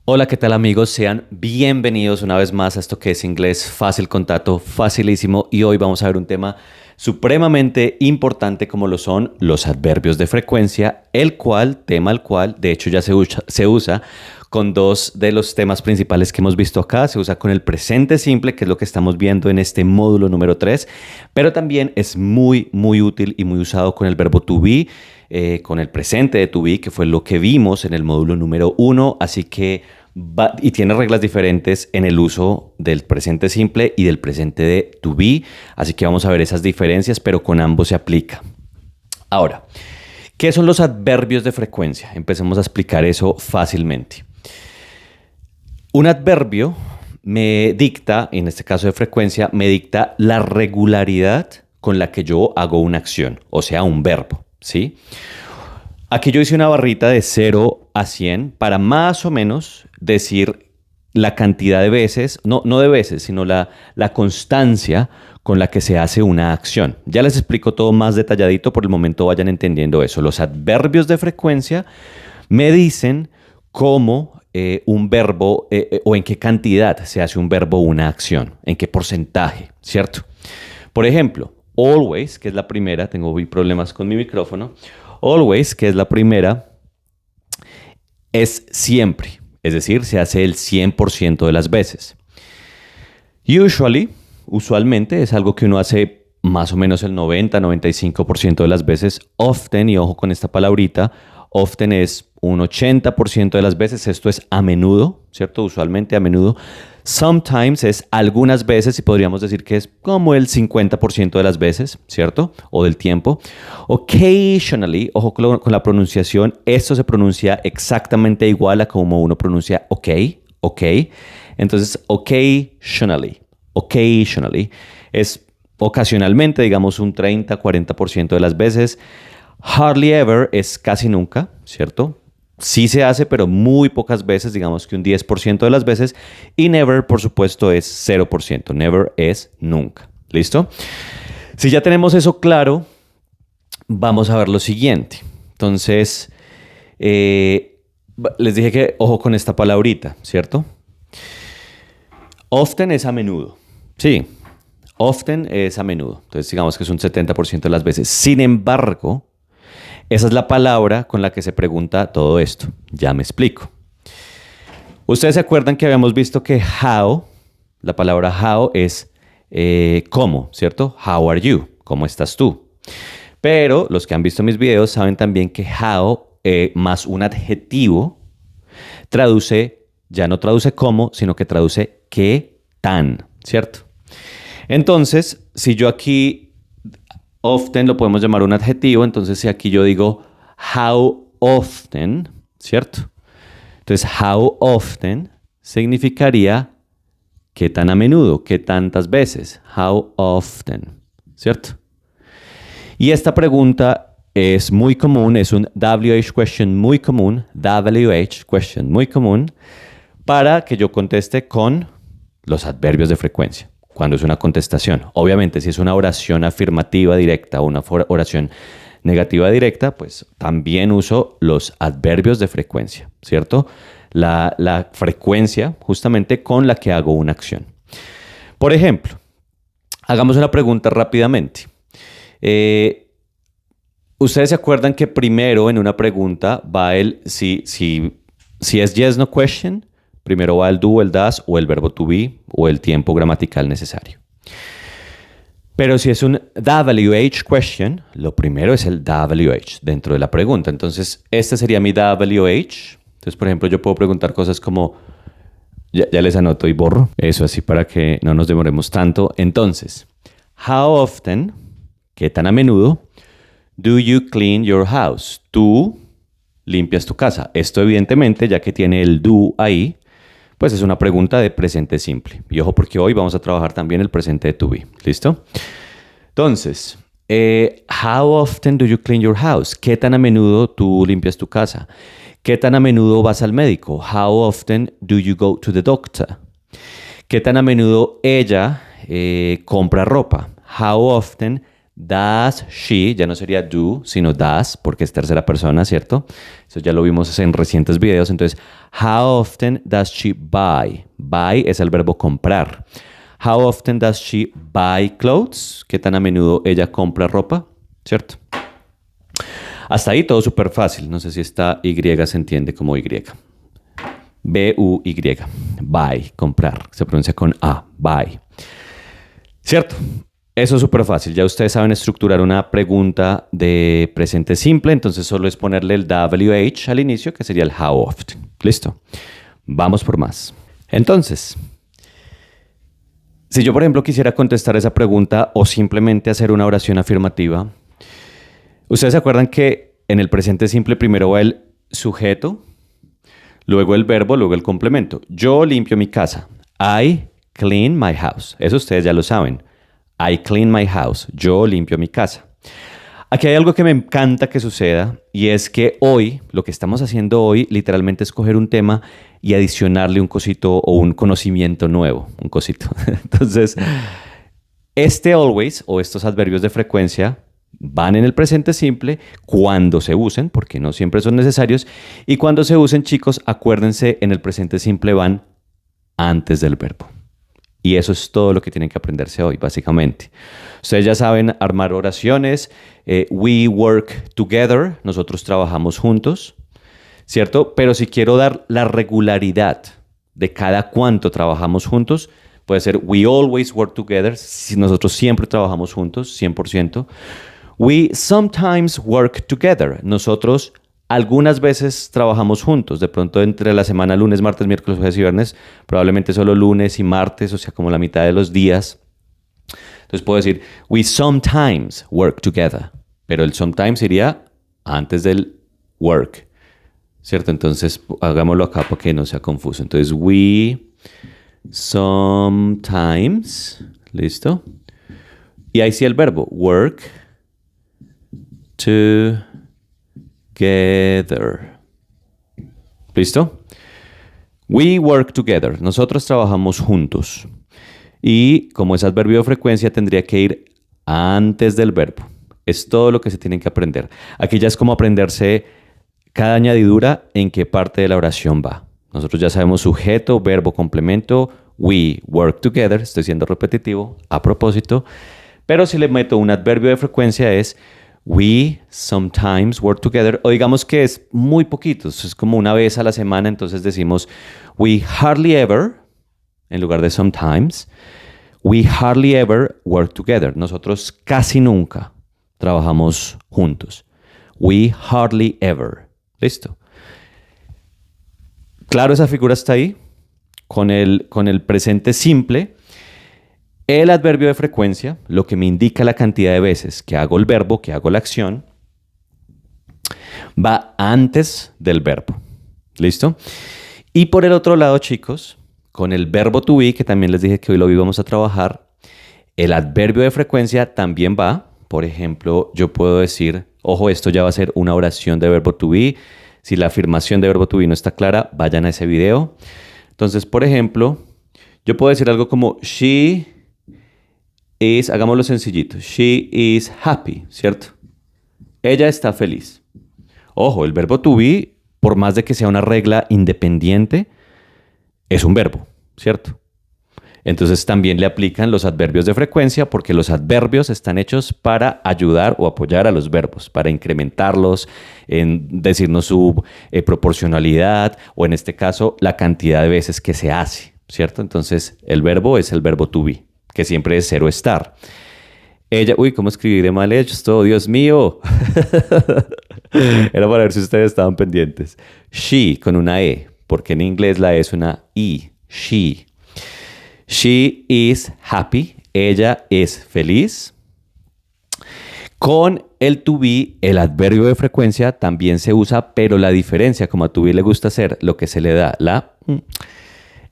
Hola, ¿qué tal amigos? Sean bienvenidos una vez más a esto que es inglés fácil con Tato, facilísimo. Y hoy vamos a ver un tema supremamente importante como lo son los adverbios de frecuencia, tema al cual de hecho ya se usa con dos de los temas principales que hemos visto acá. Se usa con el presente simple, que es lo que estamos viendo en este módulo número 3, pero también es muy útil y muy usado con el verbo to be, con el presente de to be, que fue lo que vimos en el módulo número 1, así que y tiene reglas diferentes en el uso del presente simple y del presente de to be, así que vamos a ver esas diferencias, pero con ambos se aplica. Ahora, ¿qué son los adverbios de frecuencia? Empecemos a explicar eso fácilmente. Un adverbio me dicta, en este caso de frecuencia, me dicta la regularidad con la que yo hago una acción, o sea, un verbo, ¿sí? Aquí yo hice una barrita de 0 a 100 para más o menos decir la cantidad de veces, no de veces, sino la constancia con la que se hace una acción. Ya les explico todo más detalladito, por el momento vayan entendiendo eso. Los adverbios de frecuencia me dicen cómo un verbo o en qué cantidad se hace un verbo o una acción, en qué porcentaje, ¿cierto? Por ejemplo, always, que es la primera, tengo problemas con mi micrófono. Always, que es la primera, es siempre, es decir, se hace el 100% de las veces. Usually, usualmente, es algo que uno hace más o menos el 90-95% de las veces. Often, y ojo con esta palabrita, often es un 80% de las veces. Esto es a menudo, ¿cierto? Usualmente a menudo. Sometimes es algunas veces y podríamos decir que es como el 50% de las veces, ¿cierto? O del tiempo. Occasionally, ojo con la pronunciación, esto se pronuncia exactamente igual a como uno pronuncia ok. Entonces, occasionally es ocasionalmente, digamos un 30-40% de las veces. Hardly ever es casi nunca, ¿cierto? Sí se hace, pero muy pocas veces, digamos que un 10% de las veces. Y never, por supuesto, es 0%. Never es nunca. ¿Listo? Si ya tenemos eso claro, vamos a ver lo siguiente. Entonces, les dije que ojo con esta palabrita, ¿cierto? Often es a menudo. Sí, often es a menudo. Entonces, digamos que es un 70% de las veces. Sin embargo, esa es la palabra con la que se pregunta todo esto. Ya me explico. Ustedes se acuerdan que habíamos visto que how, la palabra how es cómo, ¿cierto? How are you? ¿Cómo estás tú? Pero los que han visto mis videos saben también que how más un adjetivo ya no traduce cómo, sino que traduce qué tan, ¿cierto? Entonces, si yo aquí often lo podemos llamar un adjetivo, entonces si aquí yo digo how often, ¿cierto? Entonces, how often significaría qué tan a menudo, qué tantas veces. How often, ¿cierto? Y esta pregunta es muy común, es un WH question muy común, WH question muy común, para que yo conteste con los adverbios de frecuencia. Cuando es una contestación. Obviamente, si es una oración afirmativa directa o una oración negativa directa, pues también uso los adverbios de frecuencia, ¿cierto? La frecuencia justamente con la que hago una acción. Por ejemplo, hagamos una pregunta rápidamente. ¿Ustedes se acuerdan que primero en una pregunta va si es yes, no question? Primero va el do, el das o el verbo to be o el tiempo gramatical necesario. Pero si es un WH question, lo primero es el WH dentro de la pregunta. Entonces, este sería mi WH. Entonces, por ejemplo, yo puedo preguntar cosas como, ya les anoto y borro, eso así para que no nos demoremos tanto. Entonces, how often, qué tan a menudo, do you clean your house? Tú limpias tu casa. Esto evidentemente, ya que tiene el do ahí, pues es una pregunta de presente simple. Y ojo porque hoy vamos a trabajar también el presente de to be. ¿Listo? Entonces, how often do you clean your house? ¿Qué tan a menudo tú limpias tu casa? ¿Qué tan a menudo vas al médico? How often do you go to the doctor? ¿Qué tan a menudo ella compra ropa? How often Does she, ya no sería do, sino does, porque es tercera persona, ¿cierto? Eso ya lo vimos en recientes videos. Entonces, how often does she buy? Buy es el verbo comprar. How often does she buy clothes? ¿Qué tan a menudo ella compra ropa? ¿Cierto? Hasta ahí todo súper fácil. No sé si esta Y se entiende como Y. B-U-Y. Buy, comprar. Se pronuncia con A. Buy. ¿Cierto? Eso es súper fácil. Ya ustedes saben estructurar una pregunta de presente simple. Entonces solo es ponerle el WH al inicio, que sería el how often. ¿Listo? Vamos por más. Entonces, si yo, por ejemplo, quisiera contestar esa pregunta o simplemente hacer una oración afirmativa, ¿ustedes se acuerdan que en el presente simple primero va el sujeto, luego el verbo, luego el complemento? Yo limpio mi casa. I clean my house. Eso ustedes ya lo saben. I clean my house. Yo limpio mi casa. Aquí hay algo que me encanta que suceda y es que hoy, lo que estamos haciendo hoy, literalmente es coger un tema y adicionarle un cosito o un conocimiento nuevo. Un cosito. Entonces, este always o estos adverbios de frecuencia van en el presente simple cuando se usen, porque no siempre son necesarios, y cuando se usen, chicos, acuérdense, en el presente simple van antes del verbo. Y eso es todo lo que tienen que aprenderse hoy, básicamente. Ustedes ya saben armar oraciones. We work together. Nosotros trabajamos juntos, ¿cierto? Pero si quiero dar la regularidad de cada cuánto trabajamos juntos, puede ser we always work together. Si nosotros siempre trabajamos juntos, 100%. We sometimes work together. Nosotros algunas veces trabajamos juntos. De pronto entre la semana, lunes, martes, miércoles, jueves y viernes, probablemente solo lunes y martes, o sea, como la mitad de los días. Entonces puedo decir, we sometimes work together. Pero el sometimes iría antes del work, ¿cierto? Entonces hagámoslo acá para que no sea confuso. Entonces, we sometimes, ¿listo? Y ahí sí el verbo, work together. ¿Listo? We work together. Nosotros trabajamos juntos. Y como es adverbio de frecuencia, tendría que ir antes del verbo. Es todo lo que se tienen que aprender. Aquí ya es como aprenderse cada añadidura en qué parte de la oración va. Nosotros ya sabemos sujeto, verbo, complemento. We work together. Estoy siendo repetitivo a propósito. Pero si le meto un adverbio de frecuencia es we sometimes work together. O digamos que es muy poquito. Es como una vez a la semana. Entonces decimos we hardly ever, en lugar de sometimes. We hardly ever work together. Nosotros casi nunca trabajamos juntos. We hardly ever. ¿Listo? Claro, esa figura está ahí. Con el presente simple. El adverbio de frecuencia, lo que me indica la cantidad de veces que hago el verbo, que hago la acción, va antes del verbo. ¿Listo? Y por el otro lado, chicos, con el verbo to be, que también les dije que hoy lo íbamos a trabajar, el adverbio de frecuencia también va. Por ejemplo, yo puedo decir, ojo, esto ya va a ser una oración de verbo to be. Si la afirmación de verbo to be no está clara, vayan a ese video. Entonces, por ejemplo, yo puedo decir algo como she is, hagámoslo sencillito, she is happy, ¿cierto? Ella está feliz. Ojo, el verbo to be, por más de que sea una regla independiente, es un verbo, ¿cierto? Entonces también le aplican los adverbios de frecuencia porque los adverbios están hechos para ayudar o apoyar a los verbos, para incrementarlos, en decirnos su proporcionalidad o en este caso la cantidad de veces que se hace, ¿cierto? Entonces el verbo es el verbo to be, que siempre es ser o estar. Ella, uy, ¿cómo escribiré mal esto? Dios mío. Era para ver si ustedes estaban pendientes. She con una E, porque en inglés la E es una I. She. She is happy. Ella es feliz. Con el to be, el adverbio de frecuencia también se usa, pero la diferencia, como a to be le gusta hacer lo que se le da la...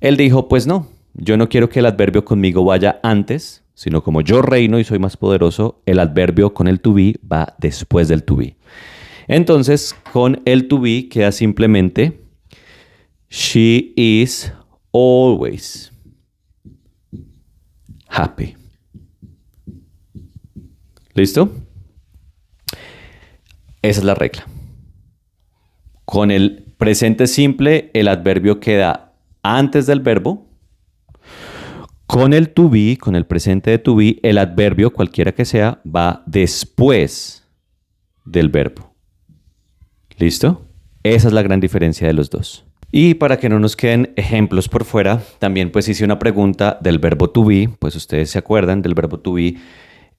Él dijo, pues no, yo no quiero que el adverbio conmigo vaya antes, sino como yo reino y soy más poderoso, el adverbio con el to be va después del to be. Entonces, con el to be queda simplemente she is always happy. ¿Listo? Esa es la regla. Con el presente simple, el adverbio queda antes del verbo. Con el to be, con el presente de to be, el adverbio, cualquiera que sea, va después del verbo. ¿Listo? Esa es la gran diferencia de los dos. Y para que no nos queden ejemplos por fuera, también pues hice una pregunta del verbo to be. Pues ustedes se acuerdan del verbo to be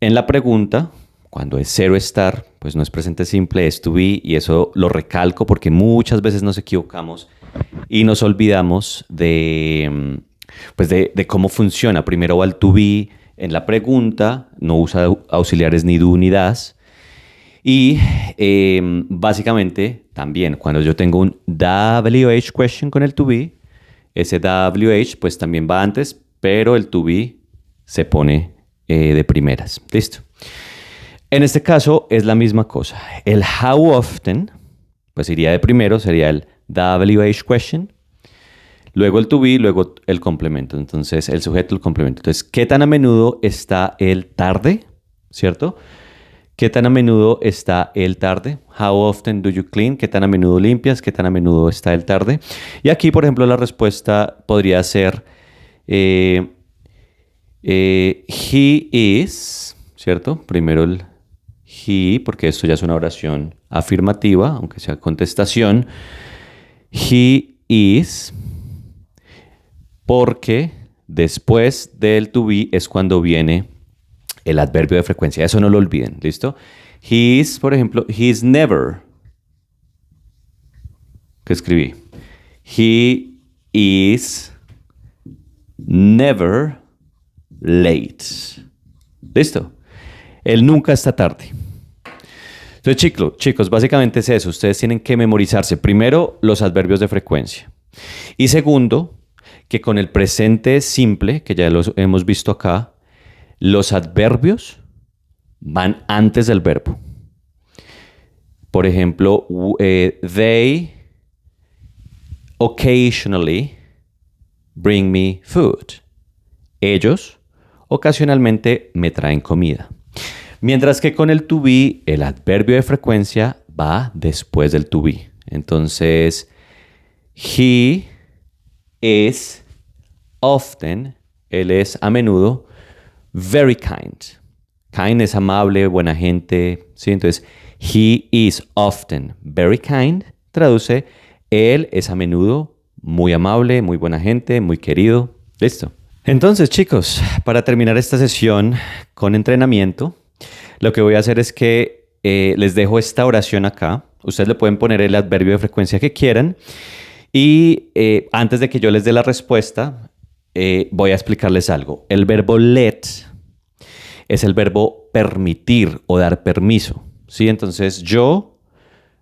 en la pregunta. Cuando es cero estar, pues no es presente simple, es to be, y eso lo recalco porque muchas veces nos equivocamos y nos olvidamos de cómo funciona. Primero va el to be en la pregunta, no usa auxiliares ni do ni das. Y básicamente también cuando yo tengo un WH question con el to be, ese WH pues también va antes, pero el to be se pone de primeras. Listo. En este caso es la misma cosa. El how often, pues iría de primero, sería el WH question, luego el to be, luego el complemento. Entonces, el sujeto, el complemento. Entonces, ¿qué tan a menudo está el tarde? ¿Cierto? ¿Qué tan a menudo está el tarde? How often do you clean? ¿Qué tan a menudo limpias? ¿Qué tan a menudo está el tarde? Y aquí, por ejemplo, la respuesta podría ser he is, ¿cierto? Primero el he, porque esto ya es una oración afirmativa, aunque sea contestación. He is, porque después del to be es cuando viene el adverbio de frecuencia. Eso no lo olviden, ¿listo? He is, por ejemplo, he is never. ¿Qué escribí? He is never late. ¿Listo? Él nunca está tarde. Entonces, chicos, básicamente es eso. Ustedes tienen que memorizarse primero los adverbios de frecuencia. Y segundo, que con el presente simple, que ya los hemos visto acá, los adverbios van antes del verbo. Por ejemplo, they occasionally bring me food. Ellos ocasionalmente me traen comida. Mientras que con el to be, el adverbio de frecuencia va después del to be. Entonces, he is often, él es a menudo, very kind. Kind es amable, buena gente, ¿sí? Entonces, he is often very kind, traduce, él es a menudo muy amable, muy buena gente, muy querido. Listo. Entonces, chicos, para terminar esta sesión con entrenamiento, lo que voy a hacer es que les dejo esta oración acá. Ustedes le pueden poner el adverbio de frecuencia que quieran. Y antes de que yo les dé la respuesta, voy a explicarles algo. El verbo let es el verbo permitir o dar permiso, ¿sí? Entonces,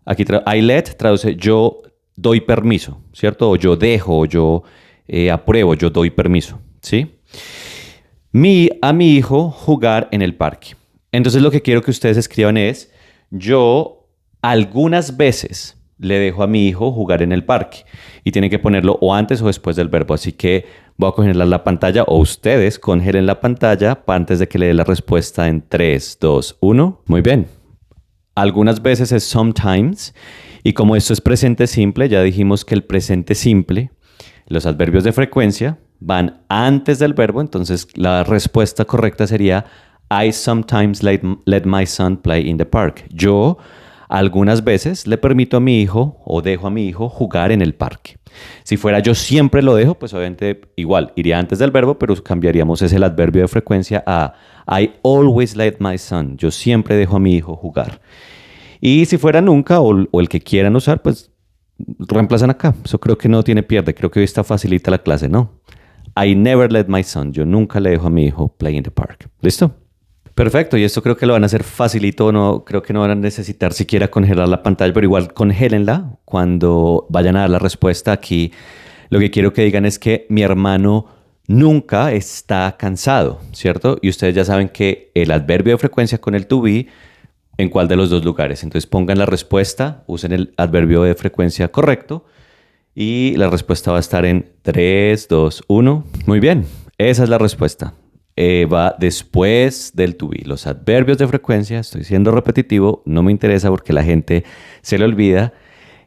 aquí I let traduce yo doy permiso, ¿cierto? O yo dejo, o yo apruebo, yo doy permiso, ¿sí? A mi hijo jugar en el parque. Entonces lo que quiero que ustedes escriban es, yo algunas veces le dejo a mi hijo jugar en el parque. Y tienen que ponerlo o antes o después del verbo. Así que voy a congelar la pantalla o ustedes congelen la pantalla antes de que le dé la respuesta en 3, 2, 1. Muy bien. Algunas veces es sometimes. Y como esto es presente simple, ya dijimos que el presente simple, los adverbios de frecuencia, van antes del verbo. Entonces la respuesta correcta sería I sometimes let my son play in the park. Yo algunas veces le permito a mi hijo o dejo a mi hijo jugar en el parque. Si fuera yo siempre lo dejo, pues obviamente igual iría antes del verbo, pero cambiaríamos ese el adverbio de frecuencia a I always let my son. Yo siempre dejo a mi hijo jugar. Y si fuera nunca o el que quieran usar, pues reemplazan acá. Eso creo que no tiene pierde. Creo que hoy está facilita la clase, ¿no? I never let my son. Yo nunca le dejo a mi hijo play in the park. ¿Listo? Perfecto, y esto creo que lo van a hacer facilito, no creo que no van a necesitar siquiera congelar la pantalla, pero igual congélenla cuando vayan a dar la respuesta. Aquí lo que quiero que digan es que mi hermano nunca está cansado, ¿cierto? Y ustedes ya saben que el adverbio de frecuencia con el to be, ¿en cuál de los dos lugares? Entonces pongan la respuesta, usen el adverbio de frecuencia correcto y la respuesta va a estar en 3, 2, 1. Muy bien, esa es la respuesta. va después del to be. Los adverbios de frecuencia, estoy siendo repetitivo, no me interesa porque la gente se le olvida.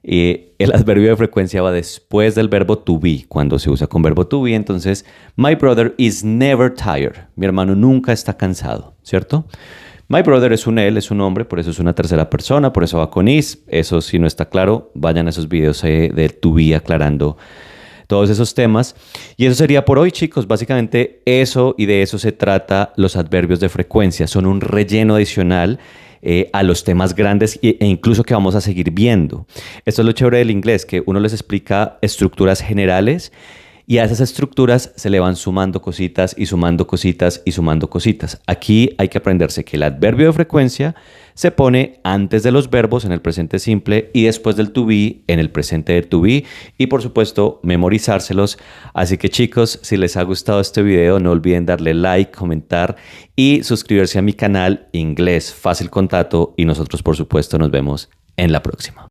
El adverbio de frecuencia va después del verbo to be, cuando se usa con verbo to be. Entonces, my brother is never tired. Mi hermano nunca está cansado, ¿cierto? My brother es un él, es un hombre, por eso es una tercera persona, por eso va con is. Eso si no está claro, vayan a esos videos de to be aclarando todos esos temas. Y eso sería por hoy, chicos. Básicamente eso y de eso se trata los adverbios de frecuencia. Son un relleno adicional a los temas grandes e incluso que vamos a seguir viendo. Esto es lo chévere del inglés, que uno les explica estructuras generales y a esas estructuras se le van sumando cositas y sumando cositas y sumando cositas. Aquí hay que aprenderse que el adverbio de frecuencia se pone antes de los verbos en el presente simple y después del to be en el presente de to be y por supuesto memorizárselos. Así que chicos, si les ha gustado este video no olviden darle like, comentar y suscribirse a mi canal Inglés Fácil con Tato y nosotros por supuesto nos vemos en la próxima.